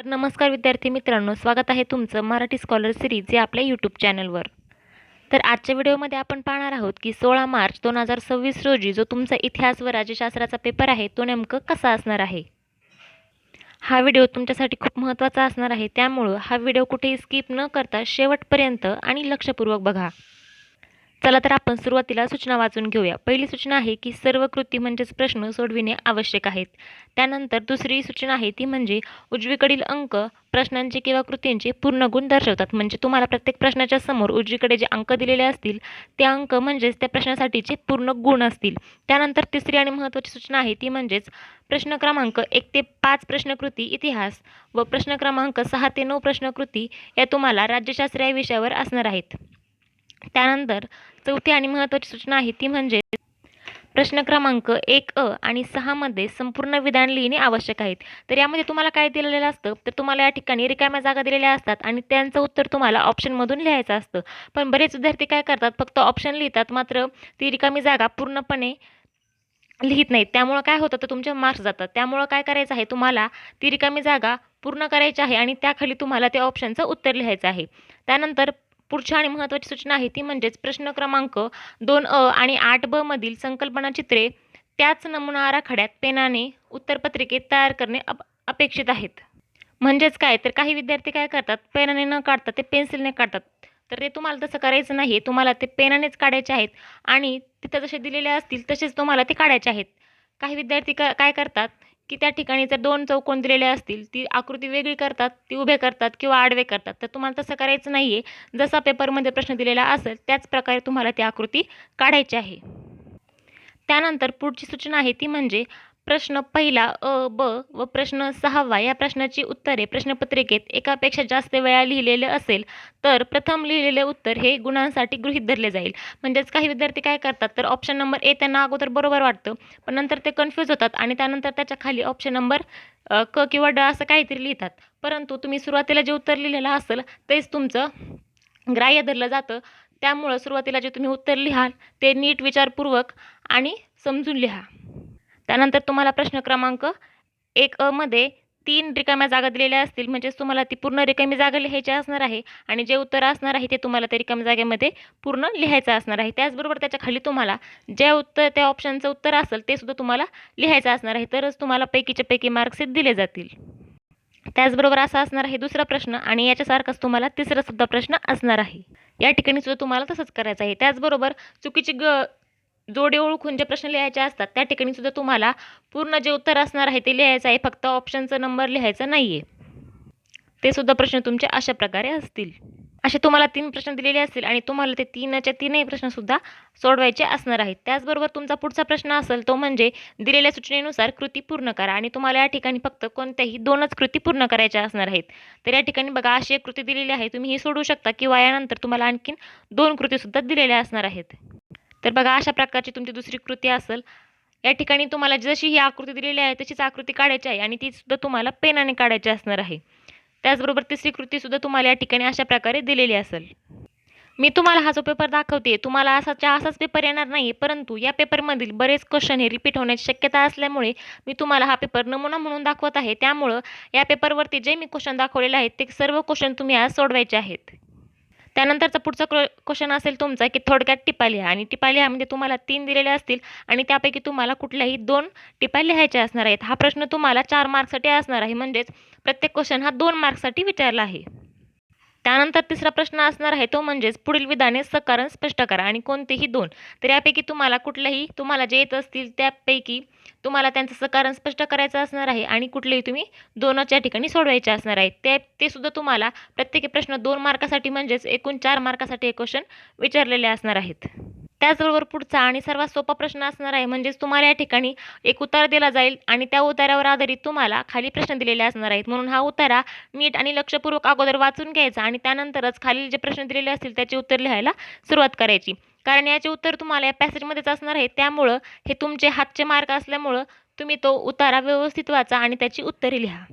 नमस्कार विद्यार्थी मित्रांनो, स्वागत आहे तुमचं मराठी स्कॉलर सिरीज या आपल्या यूट्यूब चॅनलवर. तर आजच्या व्हिडिओमध्ये आपण पाहणार आहोत की 16 मार्च 2026 रोजी जो तुमचा इतिहास व राज्यशास्त्राचा पेपर आहे तो नेमकं कसा असणार आहे. हा व्हिडिओ तुमच्यासाठी खूप महत्त्वाचा असणार आहे, त्यामुळं हा व्हिडिओ कुठेही स्किप न करता शेवटपर्यंत आणि लक्षपूर्वक बघा. चला तर आपण सुरुवातीला सूचना वाचून घेऊया. पहिली सूचना आहे की सर्व कृती म्हणजेच प्रश्न सोडविणे आवश्यक आहेत. त्यानंतर दुसरी सूचना आहे ती म्हणजे उजवीकडील अंक प्रश्नांचे किंवा कृतींचे पूर्ण गुण दर्शवतात. म्हणजे तुम्हाला प्रत्येक प्रश्नाच्या समोर उजवीकडे जे अंक दिलेले असतील ते अंक म्हणजेच त्या प्रश्नासाठीचे पूर्ण गुण असतील. त्यानंतर तिसरी आणि महत्त्वाची सूचना आहे ती म्हणजेच प्रश्न क्रमांक 1 ते 5 प्रश्नकृती इतिहास व प्रश्न क्रमांक 6 ते 9 प्रश्नकृती या तुम्हाला राज्यशास्त्र या विषयावर असणार आहेत. त्यानंतर चौथी आणि महत्त्वाची सूचना आहे ती म्हणजे प्रश्न क्रमांक 1 आणि 6 मध्ये संपूर्ण विधान लिहिणे आवश्यक आहेत. तर यामध्ये तुम्हाला काय दिलेलं असतं, तर तुम्हाला या ठिकाणी रिकाम्या जागा दिलेल्या असतात आणि त्यांचं उत्तर तुम्हाला ऑप्शनमधून लिहायचं असतं. पण बरेच विद्यार्थी काय करतात, फक्त ऑप्शन लिहितात, मात्र ती रिकामी जागा पूर्णपणे लिहित नाहीत. त्यामुळं काय होतं, तर तुमचे मार्क्स जातात. त्यामुळं काय करायचं आहे, तुम्हाला ती रिकामी जागा पूर्ण करायची आहे आणि त्याखाली तुम्हाला त्या ऑप्शनचं उत्तर लिहायचं आहे. त्यानंतर पुढची आणि महत्त्वाची सूचना आहे ती म्हणजेच प्रश्न क्रमांक 2 आणि 8 मधील संकल्पना चित्रे त्याच नमुना आराखड्यात पेनाने उत्तरपत्रिकेत तयार करणे अपेक्षित आहेत. म्हणजेच काय, तर काही विद्यार्थी काय करतात, पेनाने न काढता ते पेन्सिलने काढतात. तर ते तुम्हाला तसं करायचं नाही. तुम्हाला ते पेनानेच काढायचे आहेत आणि तिथं जसे दिलेले असतील तसेच तुम्हाला ते काढायचे आहेत. काही विद्यार्थी काय करतात की त्या ठिकाणी जर 2 चौकोन दिलेले असतील, ती आकृती वेगळी करतात, ती उभे करतात किंवा आडवे करतात. तर तुम्हाला तसं करायचं नाही आहे. जसा पेपरमध्ये प्रश्न दिलेला असेल त्याच प्रकारे तुम्हाला ती आकृती काढायची आहे. त्यानंतर पुढची सूचना आहे ती म्हणजे प्रश्न पहिला ब व प्रश्न 6 या प्रश्नाची उत्तरे प्रश्नपत्रिकेत एकापेक्षा जास्त वेळा लिहिलेले असेल तर प्रथम लिहिलेले उत्तर हे गुणांसाठी गृहीत धरले जाईल. म्हणजेच काही विद्यार्थी काय करतात, तर ऑप्शन नंबर ए त्यांना अगोदर बरोबर वाटतं, पण नंतर ते कन्फ्यूज होतात आणि त्यानंतर त्याच्या खाली ऑप्शन नंबर क किंवा ड असं काहीतरी लिहितात. परंतु तुम्ही सुरुवातीला जे उत्तर लिहिलेलं असेल तेच तुमचं ग्राह्य धरलं जातं. त्यामुळं सुरुवातीला जे तुम्ही उत्तर लिहाल ते नीट विचारपूर्वक आणि समजून लिहा. त्यानंतर तुम्हाला प्रश्न क्रमांक 1 मध्ये 3 रिकाम्या जागा दिलेल्या असतील, म्हणजेच तुम्हाला ती पूर्ण रिकामी जागा लिहायची असणार आहे आणि जे उत्तर असणार आहे ते तुम्हाला त्या रिकाम्या जागेमध्ये पूर्ण लिहायचं असणार आहे. त्याचबरोबर त्याच्या खाली तुम्हाला जे उत्तर त्या ऑप्शनचं उत्तर असेल ते सुद्धा तुम्हाला लिहायचं असणार आहे. तरच तुम्हाला पैकीच्या पैकी मार्क्स दिले जातील. त्याचबरोबर असा असणार आहे दुसरा प्रश्न आणि याच्यासारखाच तुम्हाला तिसरा सुद्धा प्रश्न असणार आहे. या ठिकाणी सुद्धा तुम्हाला तसंच करायचं आहे. त्याचबरोबर चुकीची जोडी ओळखून जे प्रश्न लिहायचे असतात त्या ठिकाणी सुद्धा तुम्हाला पूर्ण जे उत्तर असणार आहे ते लिहायचं आहे, फक्त ऑप्शनचा नंबर लिहायचा नाही आहे. ते सुद्धा प्रश्न तुमचे अशा प्रकारे असतील. असे तुम्हाला 3 प्रश्न दिलेले असतील आणि तुम्हाला ते 3च्या 3ही प्रश्नसुद्धा सोडवायचे असणार आहेत. त्याचबरोबर तुमचा पुढचा प्रश्न असेल तो म्हणजे दिलेल्या सूचनेनुसार कृती पूर्ण करा आणि तुम्हाला या ठिकाणी फक्त कोणत्याही 2च कृती पूर्ण करायच्या असणार आहेत. तर या ठिकाणी बघा अशी एक कृती दिलेली आहे, तुम्ही ही सोडवू शकता किंवा यानंतर तुम्हाला आणखीन 2 कृतीसुद्धा दिलेल्या असणार आहेत. तर बघा अशा प्रकारची तुमची दुसरी कृती असेल. या ठिकाणी तुम्हाला जशी ही आकृती दिलेली आहे तशीच आकृती काढायची आहे आणि ती सुद्धा तुम्हाला पेनाने काढायची असणार आहे. त्याचबरोबर तिसरी कृतीसुद्धा तुम्हाला या ठिकाणी अशा प्रकारे दिलेली असेल. मी तुम्हाला हा जो पेपर दाखवते, तुम्हाला असाच पेपर येणार नाही, परंतु या पेपरमधील बरेच क्वेश्चन हे रिपीट होण्याची शक्यता असल्यामुळे मी तुम्हाला हा पेपर नमुना म्हणून दाखवत आहे. त्यामुळं या पेपरवरती जे मी क्वेश्चन दाखवलेले आहेत ते सर्व क्वेश्चन तुम्ही आज सोडवायचे आहेत. त्यानंतरचा पुढचा क्वेश्चन असेल तुमचा की थोडक्यात टिपा लिहा आणि टिपा लिहामध्ये तुम्हाला 3 दिलेले असतील आणि त्यापैकी तुम्हाला कुठल्याही 2 टिपा लिहायच्या असणार आहेत. हा प्रश्न तुम्हाला 4 मार्क्ससाठी असणार आहे, म्हणजेच प्रत्येक क्वेश्चन हा 2 मार्क्ससाठी विचारला आहे. त्यानंतर तिसरा प्रश्न असणार आहे तो म्हणजेच पुढील विधाने सकारण स्पष्ट करा आणि कोणतेही 2. तर यापैकी तुम्हाला कुठलेही तुम्हाला जे येत असतील त्यापैकी तुम्हाला त्यांचं सकारण स्पष्ट करायचं असणार आहे आणि कुठलेही तुम्ही 2च या ठिकाणी सोडवायचे असणार आहेत. ते सुद्धा तुम्हाला प्रत्येकी प्रश्न 2 मार्कासाठी म्हणजेच एकूण 4 मार्कासाठी हे क्वेश्चन विचारलेले असणार आहेत. त्याचबरोबर पुढचा आणि सर्वात सोपा प्रश्न असणार आहे, म्हणजेच तुम्हाला या ठिकाणी एक उतारा दिला जाईल आणि त्या उतारावर आधारित तुम्हाला खाली प्रश्न दिलेले असणार आहेत. म्हणून हा उतारा नीट आणि लक्षपूर्वक अगोदर वाचून घ्यायचा आणि त्यानंतरच खालील जे प्रश्न दिलेले असतील त्याचे उत्तर लिहायला सुरुवात करायची. कारण याचे उत्तर तुम्हाला या पॅसेजमध्येच असणार आहे. त्यामुळं हे तुमचे हातचे मार्क असल्यामुळं तुम्ही तो उतारा व्यवस्थित वाचा आणि त्याची उत्तरे लिहा.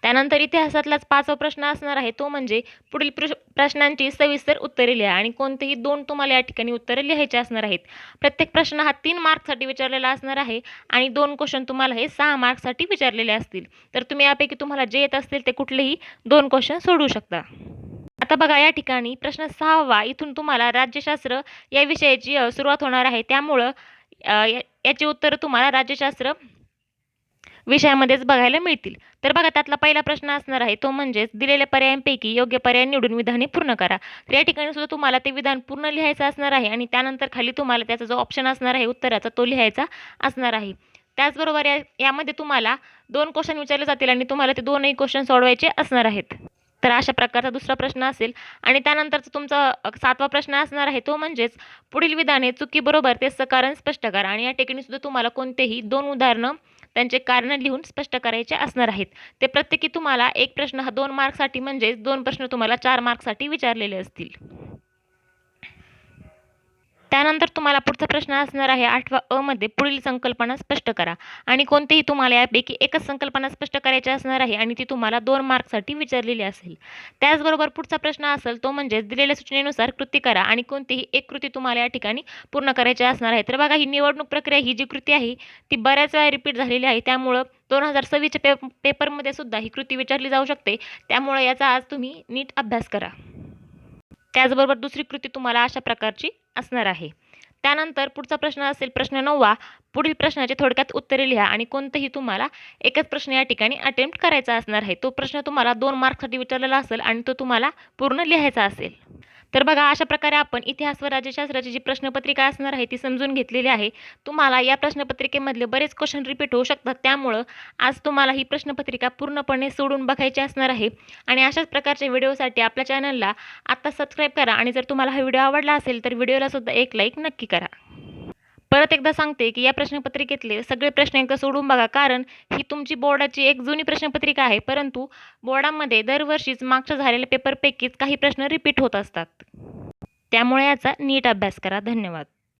त्यानंतर इतिहासातलाच 5वा प्रश्न असणार आहे तो म्हणजे पुढील प्रश्नांची सविस्तर उत्तरे लिहा आणि कोणतेही 2 तुम्हाला या ठिकाणी उत्तरे लिहायची असणार आहेत. प्रत्येक प्रश्न हा 3 मार्क्ससाठी विचारलेला असणार आहे आणि 2 क्वेश्चन तुम्हाला हे 6 मार्क्ससाठी विचारलेले असतील. तर तुम्ही यापैकी तुम्हाला जे येत असतील ते कुठलेही 2 क्वेश्चन सोडवू शकता. आता बघा या ठिकाणी प्रश्न 6वा इथून तुम्हाला राज्यशास्त्र या विषयाची सुरुवात होणार आहे. त्यामुळं याची उत्तरं तुम्हाला राज्यशास्त्र विषयामध्येच बघायला मिळतील. तर बघा त्यातला पहिला प्रश्न असणार आहे तो म्हणजेच दिलेल्या पर्यायांपैकी योग्य पर्याय निवडून विधाने पूर्ण करा. तर या ठिकाणी सुद्धा तुम्हाला ते विधान पूर्ण लिहायचं असणार आहे आणि त्यानंतर खाली तुम्हाला त्याचा जो ऑप्शन असणार आहे उत्तराचा तो लिहायचा असणार आहे. त्याचबरोबर यामध्ये तुम्हाला 2 क्वेश्चन विचारले जातील आणि तुम्हाला ते 2ही क्वेश्चन सोडवायचे असणार आहेत. तर अशा प्रकारचा दुसरा प्रश्न असेल आणि त्यानंतरचा तुमचा 7वा प्रश्न असणार आहे तो म्हणजेच पुढील विधाने चुकीबरोबर ते सकारण स्पष्ट करा आणि या ठिकाणी सुद्धा तुम्हाला कोणतेही 2 उदाहरणं त्यांचे कारण लिहून स्पष्ट करायचे असणार आहेत. ते प्रत्येकी तुम्हाला एक प्रश्न हा 2 मार्क्ससाठी म्हणजेच 2 प्रश्न तुम्हाला 4 मार्क्ससाठी विचारलेले असतील. त्यानंतर तुम्हाला पुढचा प्रश्न असणार आहे 8वा अ मध्ये पुढील संकल्पना स्पष्ट करा आणि कोणतीही तुम्हाला यापैकी एकच संकल्पना स्पष्ट करायची असणार आहे आणि ती तुम्हाला 2 मार्क्ससाठी विचारलेली असेल. त्याचबरोबर पुढचा प्रश्न असेल तो म्हणजेच दिलेल्या सूचनेनुसार कृती करा आणि कोणतीही एक कृती तुम्हाला या ठिकाणी पूर्ण करायची असणार आहे. तर बघा ही निवडणूक प्रक्रिया ही जी कृती आहे ती बऱ्याच वेळा रिपीट झालेली आहे. त्यामुळं 2026च्या पेपरमध्ये सुद्धा ही कृती विचारली जाऊ शकते. त्यामुळे याचा आज तुम्ही नीट अभ्यास करा. त्याचबरोबर दुसरी कृती तुम्हाला अशा प्रकारची असणार आहे. त्यानंतर पुढचा प्रश्न असेल प्रश्न 9वा पुढील प्रश्नाचे थोडक्यात उत्तरे लिहा आणि कोणतेही तुम्हाला एकच प्रश्न या ठिकाणी अटेम्प्ट करायचा असणार आहे. तो प्रश्न तुम्हाला 2 मार्क्ससाठी विचारलेला असेल आणि तो तुम्हाला पूर्ण लिहायचा असेल. तर बघा अशा प्रकारे आपण इतिहास व राज्यशास्त्राची जी प्रश्नपत्रिका असणार आहे ती समजून घेतलेली आहे. तुम्हाला या प्रश्नपत्रिकेमधले बरेच क्वेश्चन रिपीट होऊ शकतात. त्यामुळं आज तुम्हाला ही प्रश्नपत्रिका पूर्णपणे सोडून बघायची असणार आहे आणि अशाच प्रकारच्या व्हिडिओसाठी आपल्या चॅनलला आत्ता सबस्क्राईब करा आणि जर तुम्हाला हा व्हिडिओ आवडला असेल तर व्हिडिओला सुद्धा एक लाईक नक्की करा. परत एकदा सांगते की या प्रश्नपत्रिकेतले सगळे प्रश्न एकदा सोडून बघा कारण ही तुमची बोर्डाची एक जुनी प्रश्नपत्रिका आहे परंतु बोर्डामध्ये दरवर्षीच मागच्या झालेल्या पेपरपैकीच काही प्रश्न रिपीट होत असतात. त्यामुळे याचा नीट अभ्यास करा. धन्यवाद.